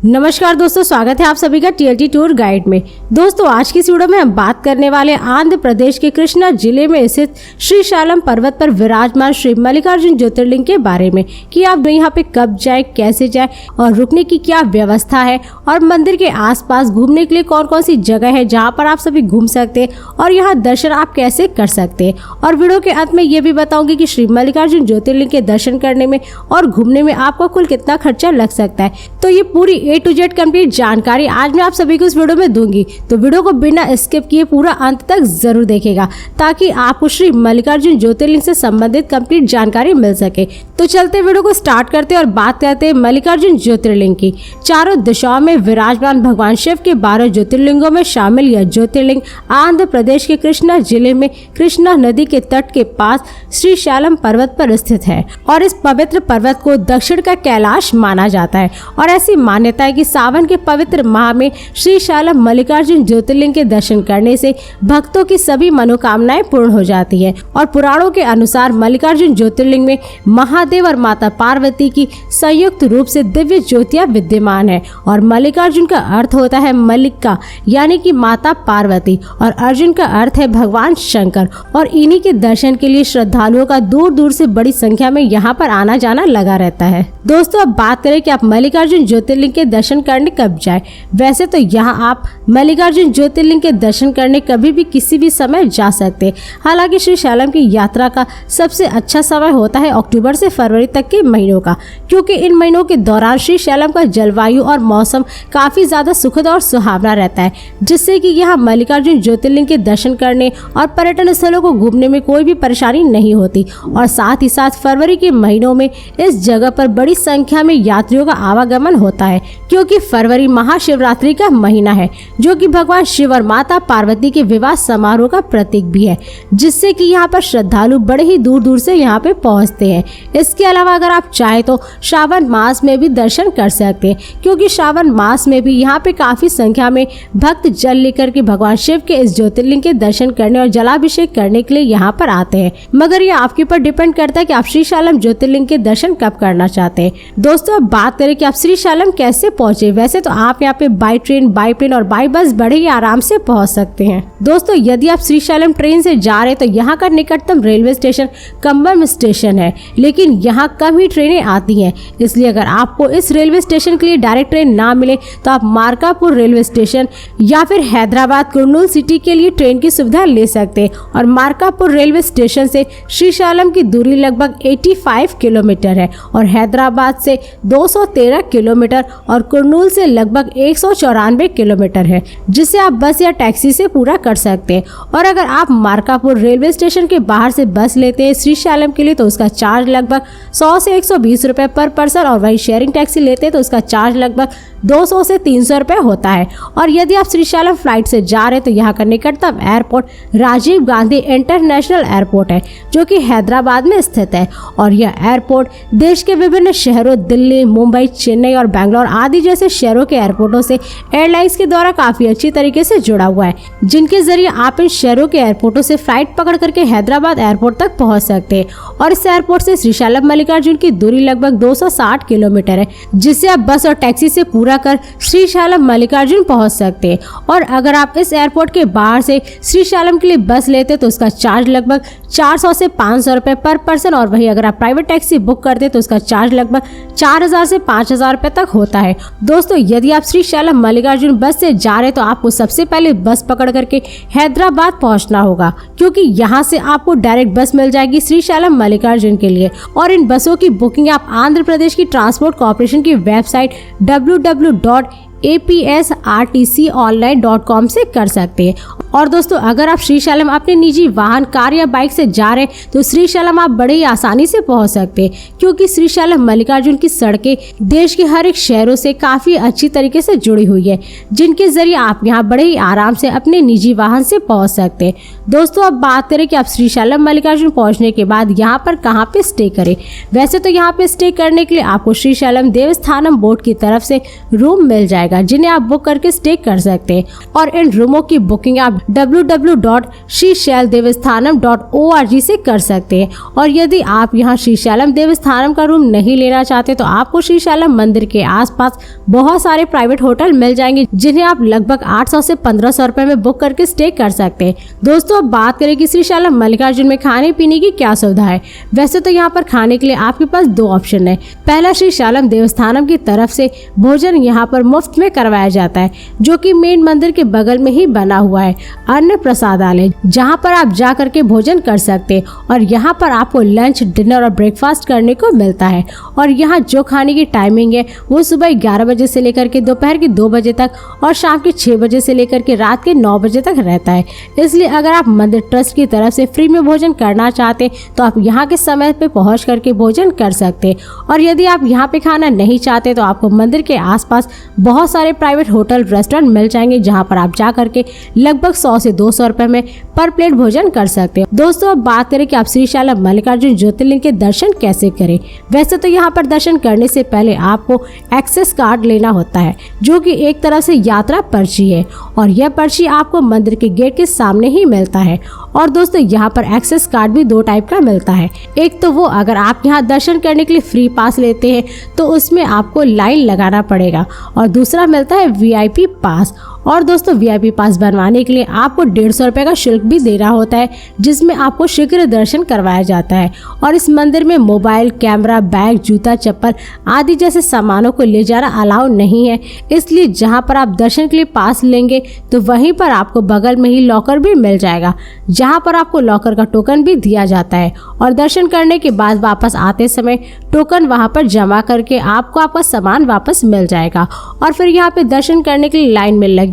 नमस्कार दोस्तों, स्वागत है आप सभी का टीएलटी टूर गाइड में। दोस्तों आज की इस वीडियो में हम बात करने वाले आंध्र प्रदेश के कृष्णा जिले में स्थित श्रीशैलम पर्वत पर विराजमान श्री मल्लिकार्जुन ज्योतिर्लिंग के बारे में कि आप यहाँ पे कब जाए, कैसे जाए और रुकने की क्या व्यवस्था है और मंदिर के आसपास घूमने के लिए कौन कौन सी जगह है जहाँ पर आप सभी घूम सकते हैं और यहाँ दर्शन आप कैसे कर सकते हैं। और वीडियो के अंत में ये भी बताऊंगी कि श्री मल्लिकार्जुन ज्योतिर्लिंग के दर्शन करने में और घूमने में आपको कुल कितना खर्चा लग सकता है। तो ये पूरी A to Z कंप्लीट जानकारी आज मैं आप सभी को इस वीडियो में दूंगी, तो वीडियो को बिना स्किप किए पूरा अंत तक जरूर देखेगा ताकि आपको श्री मल्लिकार्जुन ज्योतिर्लिंग से संबंधित कंप्लीट जानकारी मिल सके। तो चलते वीडियो को स्टार्ट करते और बात करते हैं मल्लिकार्जुन ज्योतिर्लिंग की। चारों दिशाओं में विराजमान भगवान शिव के 12 ज्योतिर्लिंगों में शामिल यह ज्योतिर्लिंग आंध्र प्रदेश के कृष्णा जिले में कृष्णा नदी के तट के पास श्रीशैलम पर्वत पर स्थित है और इस पवित्र पर्वत को दक्षिण का कैलाश माना जाता है। और ऐसी मान्यता है कि सावन के पवित्र माह में श्रीशैलम मल्लिकार्जुन ज्योतिर्लिंग के दर्शन करने से भक्तों की सभी मनोकामनाएं पूर्ण हो जाती है। और पुराणों के अनुसार मल्लिकार्जुन ज्योतिर्लिंग में महादेव और माता पार्वती की संयुक्त रूप से दिव्य ज्योतियां विद्यमान है। और मल्लिकार्जुन का अर्थ होता है मल्लिका यानी कि माता पार्वती और अर्जुन का अर्थ है भगवान शंकर। और इन्हीं के दर्शन के लिए श्रद्धालुओं का दूर दूर से बड़ी संख्या में यहाँ पर आना जाना लगा रहता है। दोस्तों अब बात करें कि आप मल्लिकार्जुन ज्योतिर्लिंग के दर्शन करने कब जाए। वैसे तो यहाँ आप मल्लिकार्जुन ज्योतिर्लिंग के दर्शन करने कभी भी किसी भी समय जा सकते। हालांकि श्रीशैलम की यात्रा का सबसे अच्छा समय होता है अक्टूबर से फरवरी तक के महीनों का, क्योंकि इन महीनों के दौरान श्रीशैलम का जलवायु और मौसम काफी ज्यादा सुखद और सुहावना रहता है, जिससे कि यहाँ मल्लिकार्जुन ज्योतिर्लिंग के दर्शन करने और पर्यटन स्थलों को घूमने में कोई भी परेशानी नहीं होती। और साथ ही साथ फरवरी के महीनों में इस जगह पर बड़ी संख्या में यात्रियों का आवागमन होता है, क्योंकि फरवरी महाशिवरात्रि का महीना है जो कि भगवान शिव और माता पार्वती के विवाह समारोह का प्रतीक भी है, जिससे कि यहाँ पर श्रद्धालु बड़े ही दूर दूर से यहाँ पे पहुँचते हैं। इसके अलावा अगर आप चाहे तो श्रावण मास में भी दर्शन कर सकते हैं, क्योंकि श्रावण मास में भी यहाँ पे काफी संख्या में भक्त जल लेकर के भगवान शिव के इस ज्योतिर्लिंग के दर्शन करने और जलाभिषेक करने के लिए यहाँ पर आते हैं। मगर ये आपके ऊपर डिपेंड करता है कि आप श्रीशैलम ज्योतिर्लिंग के दर्शन कब करना चाहते हैं। दोस्तों अब बात करें कि आप श्रीशैलम कैसे पहुंचे। वैसे तो आप यहाँ पे बाई ट्रेन, बाई प्लेन और बाई बस बड़े ही आराम से पहुंच सकते हैं। दोस्तों यदि आप श्रीशैलम ट्रेन से जा रहे हैं तो यहाँ का निकटतम रेलवे स्टेशन कंबम स्टेशन है, लेकिन यहाँ कम ही ट्रेनें आती हैं। इसलिए अगर आपको इस रेलवे स्टेशन के लिए डायरेक्ट ट्रेन ना मिले तो आप मार्कापुर रेलवे स्टेशन या फिर हैदराबाद कुर्नूल सिटी के लिए ट्रेन की सुविधा ले सकते हैं। और मार्कापुर रेलवे स्टेशन से श्रीशैलम की दूरी लगभग 85 किलोमीटर है और हैदराबाद से 213 किलोमीटर और कुर्नूल से लगभग 194 किलोमीटर है, जिसे आप बस या टैक्सी से पूरा कर सकते हैं। और अगर आप मार्कापुर रेलवे स्टेशन के बाहर से बस लेते हैं श्रीशैलम के लिए तो उसका चार्ज लगभग 100 से 120 रुपए पर पर्सन, और वही शेयरिंग टैक्सी लेते हैं तो उसका चार्ज लगभग 200 से 300 रुपए होता है। और यदि आप श्रीशैलम फ्लाइट से जा रहे हैं तो यहाँ का निकटतम airport Rajiv Gandhi international airport है, जो कि हैदराबाद में स्थित है। और यह एयरपोर्ट देश के विभिन्न शहरों दिल्ली, मुंबई, चेन्नई और बैंगलोर आदि जैसे शहरों के एयरपोर्टों से एयरलाइंस के द्वारा काफी अच्छी तरीके से जुड़ा हुआ है, जिनके जरिए आप इन शहरों के एयरपोर्टों से फ्लाइट पकड़ करके हैदराबाद एयरपोर्ट तक पहुंच सकते हैं। और इस एयरपोर्ट से श्रीशैलम मल्लिकार्जुन की दूरी लगभग 260 किलोमीटर है, जिससे आप बस और टैक्सी से पूरा कर श्रीशैलम मल्लिकार्जुन पहुंच सकते हैं। और अगर आप इस एयरपोर्ट के बाहर से श्रीशैलम के लिए बस लेते तो उसका चार्ज लगभग 400 से 500 रुपए पर पर्सन, और वही अगर आप प्राइवेट टैक्सी बुक करते तो उसका चार्ज लगभग 4000 से 5000 रुपए तक होता है। दोस्तों यदि आप श्रीशैलम मल्लिकार्जुन बस से जा रहे तो आपको सबसे पहले बस पकड़ करके हैदराबाद पहुंचना होगा, क्योंकि यहाँ से आपको डायरेक्ट बस मिल जाएगी श्रीशैलम मल्लिकार्जुन के लिए। और इन बसों की बुकिंग आप आंध्र प्रदेश की ट्रांसपोर्ट कॉर्पोरेशन की वेबसाइट www.apsrtconline.com से कर सकते हैं। और दोस्तों अगर आप श्रीशैलम अपने निजी वाहन, कार या बाइक से जा रहे हैं तो श्रीशैलम आप बड़े ही आसानी से पहुंच सकते हैं, क्योंकि श्रीशैलम मल्लिकार्जुन की सड़कें देश के हर एक शहरों से काफी अच्छी तरीके से जुड़ी हुई है, जिनके जरिए आप यहां बड़े ही आराम से अपने निजी वाहन से पहुंच सकते हैं। दोस्तों अब बात करें कि आप श्री शालम मल्लिकार्जुन पहुंचने के बाद यहाँ पर कहाँ पे स्टे करें। वैसे तो यहाँ पे स्टे करने के लिए आपको श्री शालम देवस्थानम बोर्ड की तरफ से रूम मिल जाएगा, जिन्हें आप बुक करके स्टे कर सकते हैं। और इन रूमों की बुकिंग आप www.srishalamdeवस्थानम.org से कर सकते हैं। और यदि आप यहाँ श्री शालम देवस्थानम का रूम नहीं लेना चाहते तो आपको श्री शालम मंदिर के आसपास बहुत सारे प्राइवेट होटल मिल जाएंगे, जिन्हें आप लगभग 800 से 1500 रुपए में बुक करके स्टे कर सकते हैं। दोस्तों अब बात करें कि श्री शालम मल्लिकार्जुन में खाने पीने की क्या सुविधा है। वैसे तो यहाँ पर खाने के लिए आपके पास दो ऑप्शन है। पहला, श्री शालम देवस्थानम की तरफ से भोजन यहाँ पर मुफ्त में करवाया जाता है, जो कि मेन मंदिर के बगल में ही बना हुआ है अन्न प्रसादालय, जहाँ पर आप जा करके भोजन कर सकते हैं। और यहाँ पर आपको लंच, डिनर और ब्रेकफास्ट करने को मिलता है। और यहाँ जो खाने की टाइमिंग है वो सुबह 11 बजे से लेकर के दोपहर के 2 बजे तक और शाम के 6 बजे से लेकर के रात के 9 बजे तक रहता है। इसलिए अगर आप मंदिर ट्रस्ट की तरफ से फ्री में भोजन करना चाहते हैं तो आप यहाँ के समय पे पहुँच करके भोजन कर सकते हैं। और यदि आप यहाँ पे खाना नहीं चाहते तो आपको मंदिर के आसपास बहुत सारे प्राइवेट होटल, रेस्टोरेंट मिल जाएंगे, जहाँ पर आप जा करके लगभग 100 से 200 रुपए में पर प्लेट भोजन कर सकते हैं। दोस्तों अब बात करें कि आप श्री शालम मल्लिकार्जुन ज्योतिर्लिंग के दर्शन कैसे करें। वैसे तो यहाँ पर दर्शन करने से पहले आपको एक्सेस कार्ड लेना होता है, जो कि एक तरह से यात्रा पर्ची है। और यह पर्ची आपको मंदिर के गेट के सामने ही मिलता है। और दोस्तों यहाँ पर एक्सेस कार्ड भी 2 टाइप का मिलता है। एक तो वो अगर आप यहाँ दर्शन करने के लिए फ्री पास लेते हैं तो उसमें आपको लाइन लगाना पड़ेगा, और दूसरा मिलता है VIP पास। और दोस्तों VIP पास बनवाने के लिए आपको 150 रुपए का शुल्क भी देना होता है, जिसमें आपको शीघ्र दर्शन करवाया जाता है। और इस मंदिर में मोबाइल, कैमरा, बैग, जूता, चप्पल आदि जैसे सामानों को ले जाना अलाउ नहीं है। इसलिए जहां पर आप दर्शन के लिए पास लेंगे तो वहीं पर आपको बगल में ही लॉकर भी मिल जाएगा, जहां पर आपको लॉकर का टोकन भी दिया जाता है। और दर्शन करने के बाद वापस आते समय टोकन वहां पर जमा करके आपको आपका सामान वापस मिल जाएगा। और फिर यहाँ पे दर्शन करने के लिए लाइन में लगिए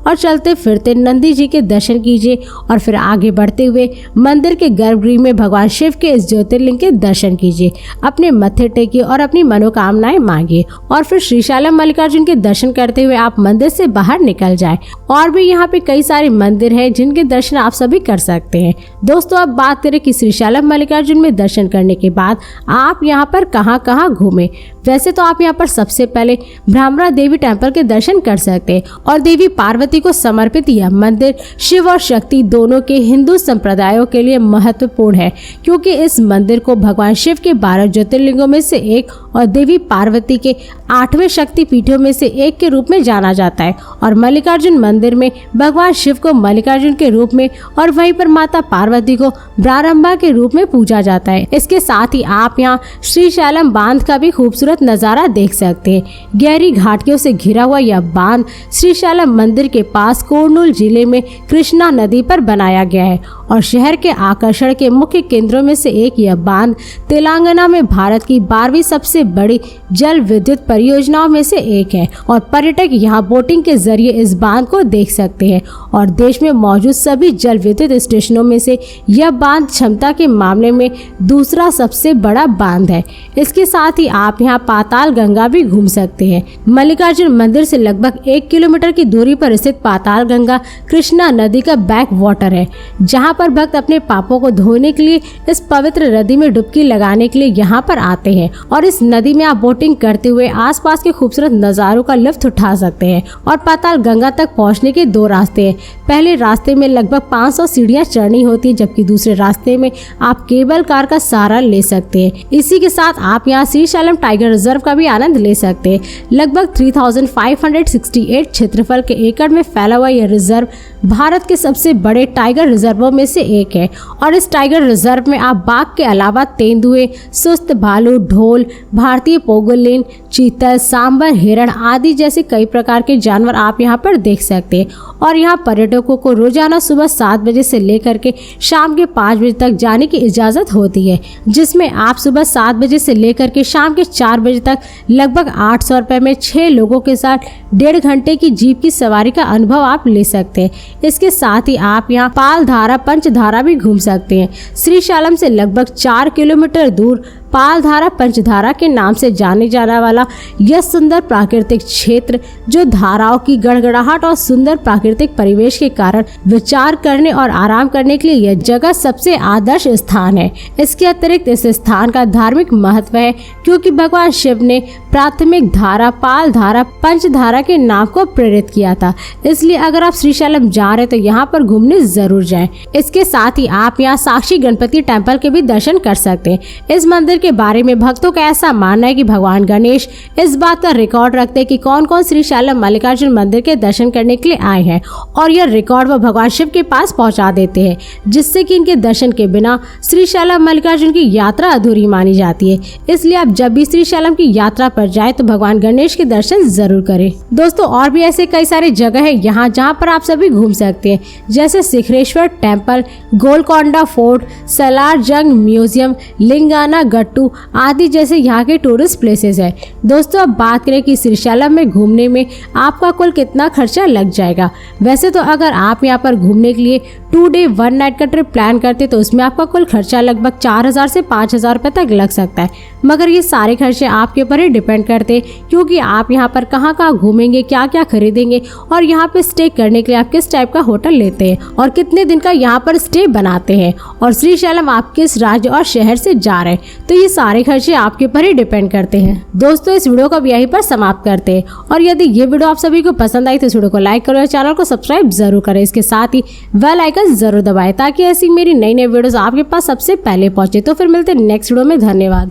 और चलते फिरते नंदी जी के दर्शन कीजिए। और फिर आगे बढ़ते हुए मंदिर के गर्भगृह में भगवान शिव के इस ज्योतिर्लिंग के दर्शन कीजिए, अपने मत्थे टेकिए और अपनी मनोकामनाएं मांगिए। और फिर श्री शालम मल्लिकार्जुन के दर्शन करते हुए आप मंदिर से बाहर निकल जाए। और भी यहाँ पे कई सारे मंदिर हैं जिनके दर्शन आप सभी कर सकते हैं। दोस्तों अब बात करें कि श्री शालम मल्लिकार्जुन में दर्शन करने के बाद आप यहाँ पर कहाँ कहाँ घूमें। वैसे तो आप यहाँ पर सबसे पहले ब्रह्मरा देवी टेम्पल के दर्शन कर सकते हैं। और देवी पार्वती को समर्पित यह मंदिर शिव और शक्ति दोनों के हिंदू संप्रदायों के लिए महत्वपूर्ण है, क्योंकि इस मंदिर को भगवान शिव के 12 ज्योतिर्लिंगों में से एक और देवी पार्वती के 8वें शक्ति पीठों में से एक के रूप में जाना जाता है। और मल्लिकार्जुन मंदिर में भगवान शिव को मल्लिकार्जुन के रूप में और वहीं पर माता पार्वती को ब्रारंभा के रूप में पूजा जाता है। इसके साथ ही आप यहाँ श्री शालम बांध का भी खूबसूरत नजारा देख सकते हैं। गहरी घाटियों से घिरा हुआ यह बांध श्री शालम मंदिर के पास कुर्नूल जिले में कृष्णा नदी पर बनाया गया है। और शहर के आकर्षण के मुख्य केंद्रों में से एक यह बांध तेलंगाना में भारत की 12वीं सबसे बड़ी जल विद्युत परियोजनाओं में से एक है। और पर्यटक यहाँ बोटिंग के जरिए इस बांध को देख सकते हैं। और देश में मौजूद सभी जल विद्युत स्टेशनों में से यह बांध क्षमता के मामले में दूसरा सबसे बड़ा बांध है। इसके साथ ही आप यहाँ पाताल गंगा भी घूम सकते हैं। मल्लिकार्जुन मंदिर से लगभग 1 किलोमीटर की दूरी पर स्थित पाताल गंगा कृष्णा नदी का बैक वाटर है, जहाँ पर भक्त अपने पापों को धोने के लिए इस पवित्र नदी में डुबकी लगाने के लिए यहाँ पर आते हैं। और इस नदी में आप बोटिंग करते हुए आसपास के खूबसूरत नज़ारों का लुत्फ उठा सकते हैं। और पाताल गंगा तक पहुँचने के 2 रास्ते हैं। पहले रास्ते में लगभग 500 सीढ़ियाँ चढ़नी होती है, जबकि दूसरे रास्ते में आप केबल कार का सहारा ले सकते हैं। इसी के साथ आप यहाँ श्री शालम टाइगर रिजर्व का भी आनंद ले सकते हैं। लगभग 3568 क्षेत्रफल के एकड़ में फैला हुआ यह रिजर्व भारत के सबसे बड़े टाइगर रिजर्वों में से एक है। और इस टाइगर रिजर्व में आप बाघ के अलावा तेंदुए, सुस्त भालू, ढोल, भारतीय पोगोलिन, चीतल, सांबर, हिरण आदि जैसे कई प्रकार के जानवर आप यहाँ पर देख सकते हैं। और यहाँ पर्यटकों को रोजाना सुबह 7 बजे से लेकर के शाम के 5 बजे तक जाने की इजाज़त होती है, जिसमें आप सुबह 7 बजे से लेकर के शाम के 4 बजे तक लगभग 800 रुपये में 6 लोगों के साथ 1.5 घंटे की जीप की सवारी का अनुभव आप ले सकते हैं। इसके साथ ही आप यहाँ पालधारा, पंचधारा भी घूम सकते हैं। श्री शालम से लगभग 4 किलोमीटर दूर पालधारा पंचधारा के नाम से जाने जाने वाला यह सुंदर प्राकृतिक क्षेत्र, जो धाराओं की गड़गड़ाहट और सुंदर प्राकृतिक परिवेश के कारण विचार करने और आराम करने के लिए यह जगह सबसे आदर्श स्थान है। इसके अतिरिक्त इस स्थान का धार्मिक महत्व है, क्योंकि भगवान शिव ने प्राथमिक धारा, पाल धारा, पंचधारा के नाम को प्रेरित किया था। इसलिए अगर आप श्रीशैलम जा रहे तो यहाँ पर घूमने जरूर जाएं। इसके साथ ही आप यहाँ साक्षी गणपति टेम्पल के भी दर्शन कर सकते हैं। इस मंदिर के बारे में भक्तों का ऐसा मानना है कि भगवान गणेश इस बात का रिकॉर्ड रखते हैं कि कौन कौन श्रीशैलम मल्लिकार्जुन मंदिर के दर्शन करने के लिए आए हैं, और यह रिकॉर्ड वो भगवान शिव के पास पहुंचा देते हैं, जिससे कि इनके दर्शन के बिना श्रीशैलम मल्लिकार्जुन की यात्रा अधूरी मानी जाती है। इसलिए आप जब भी श्रीशैलम की यात्रा पर जाए तो भगवान गणेश के दर्शन जरूर करें। दोस्तों और भी ऐसे कई सारे जगह है यहाँ जहाँ पर आप सभी घूम सकते हैं, जैसे सिखरेश्वर टेम्पल, गोलकोंडा फोर्ट, सलार जंग म्यूजियम, लिंगाना गट्टू आदि जैसे यहाँ के टूरिस्ट प्लेसेस है। दोस्तों अब बात करें कि श्रीशैलम में घूमने में आपका कुल कितना खर्चा लग जाएगा। वैसे तो अगर आप यहाँ पर घूमने के लिए 2 डे 1 नाइट का ट्रिप प्लान करते तो उसमें आपका कुल खर्चा लगभग 4000 से 5000 रुपए तक लग सकता है। मगर ये सारे खर्चे आपके ऊपर ही डिपेंड करते हैं, क्योंकि आप यहाँ पर कहाँ कहाँ घूमेंगे, क्या क्या खरीदेंगे और यहाँ पे स्टे करने के लिए आप किस टाइप का होटल लेते हैं और कितने दिन का यहाँ पर स्टे बनाते हैं, और श्रीशैलम आप किस राज्य और शहर से जा रहे हैं, तो ये सारे खर्चे आपके ऊपर ही डिपेंड करते हैं। दोस्तों इस वीडियो को अब यहीं पर समाप्त करते हैं, और यदि ये वीडियो आप सभी को पसंद आई तो इस वीडियो को लाइक करो और चैनल को सब्सक्राइब जरूर करें। इसके साथ ही बेल आइकन जरूर दबाएं ताकि ऐसी मेरी नई नई वीडियोस आपके पास सबसे पहले पहुंचे। तो फिर मिलते हैं नेक्स्ट वीडियो में। धन्यवाद।